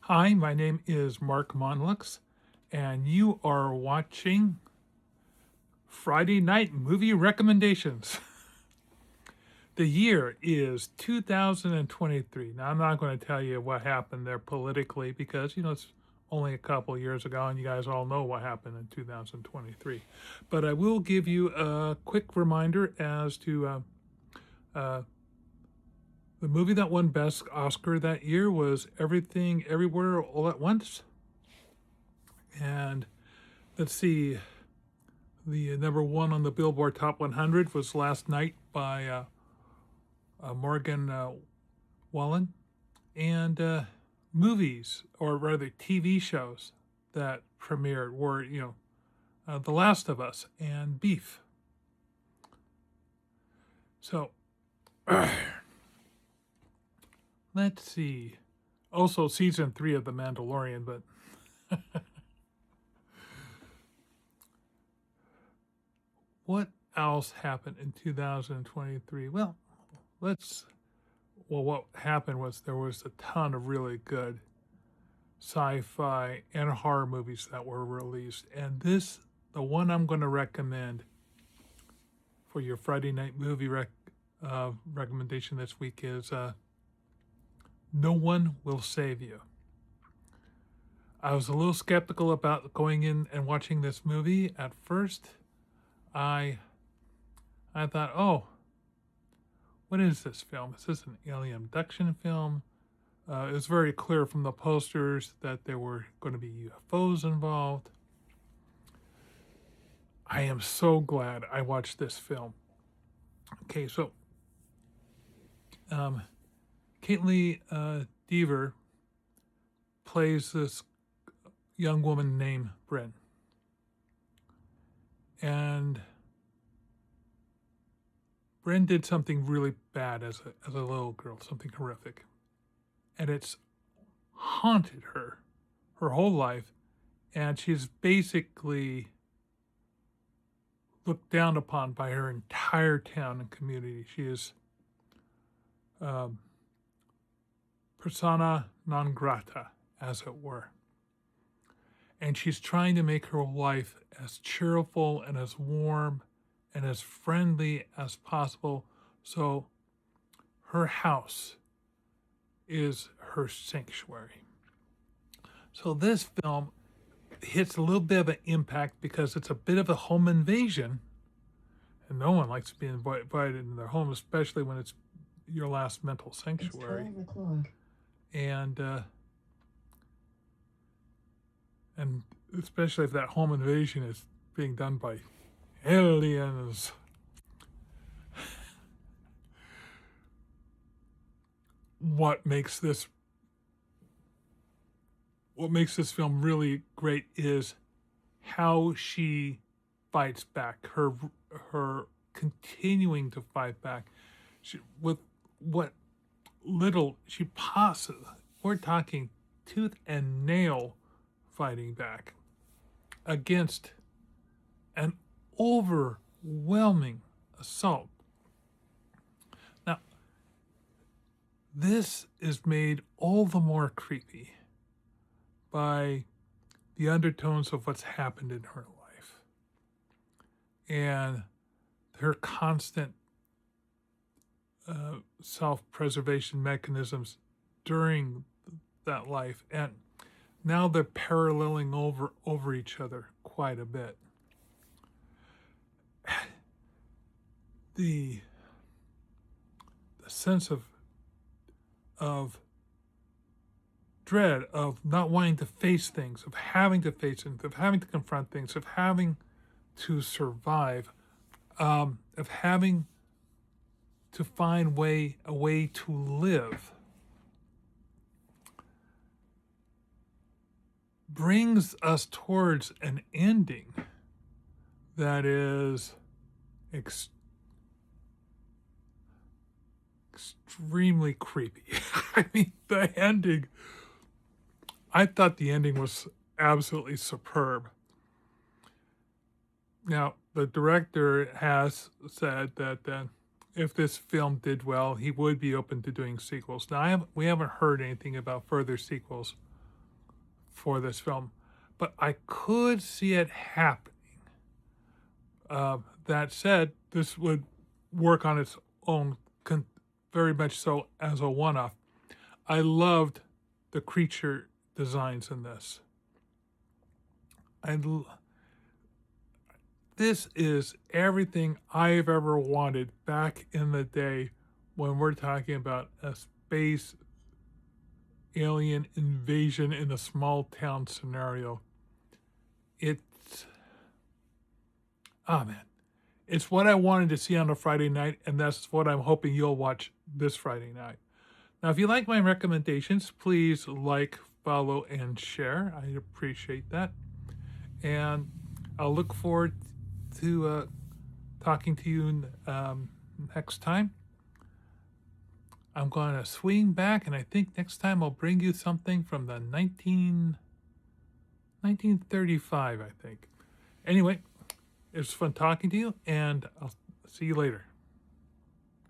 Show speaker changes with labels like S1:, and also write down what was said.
S1: Hi, my name is Mark Monlux, and you are watching Friday Night Movie Recommendations. The year is 2023. Now, I'm not going to tell you what happened there politically because, it's only a couple years ago, and you guys all know what happened in 2023. But I will give you a quick reminder as to the movie that won Best Oscar that year was Everything, Everywhere, All at Once. And let's see, the number one on the Billboard Top 100 was Last Night by Morgan Wallen. And movies, or rather TV shows that premiered were, The Last of Us and Beef. So let's see. Also, season 3 of The Mandalorian, but what else happened in 2023? Well, what happened was there was a ton of really good sci-fi and horror movies that were released, and the one I'm going to recommend for your Friday night movie recommendation this week is No One Will Save You. I was a little skeptical about going in and watching this movie at first. I thought, oh, what is this film? Is this an alien abduction film? It was very clear from the posters that there were going to be UFOs involved. I am so glad I watched this film. Okay, so Caitlin Dever plays this young woman named Bryn. And Bryn did something really bad as a little girl, something horrific. And it's haunted her whole life. And she's basically looked down upon by her entire town and community. She is persona non grata, as it were. And she's trying to make her life as cheerful and as warm and as friendly as possible. So her house is her sanctuary. So this film hits a little bit of an impact because it's a bit of a home invasion. And no one likes to be invited in their home, especially when it's your last mental sanctuary.
S2: It's 12 o'clock.
S1: And especially if that home invasion is being done by aliens. What makes this film really great is how she fights back. Her continuing to fight back. With what little she possibly, we're talking tooth and nail fighting back against an overwhelming assault. Now, this is made all the more creepy by the undertones of what's happened in her life and her constant self-preservation mechanisms during that life, and now they're paralleling over each other quite a bit. The sense of dread, of not wanting to face things, of having to face things, of having to confront things, of having to survive, of having to find a way to live, brings us towards an ending that is extremely creepy. I mean, the ending, I thought the ending was absolutely superb. Now, the director has said that if this film did well, he would be open to doing sequels. Now, we haven't heard anything about further sequels for this film, but I could see it happening. That said, this would work on its own, very much so as a one-off. I loved the creature designs in this. This is everything I've ever wanted back in the day when we're talking about a space alien invasion in a small town scenario. It's what I wanted to see on a Friday night, and that's what I'm hoping you'll watch this Friday night. Now, if you like my recommendations, please like, follow, and share. I appreciate that. And I'll look forward to talking to you next time. I'm going to swing back, and I think next time I'll bring you something from the 1935, I think. Anyway, it was fun talking to you, and I'll see you later.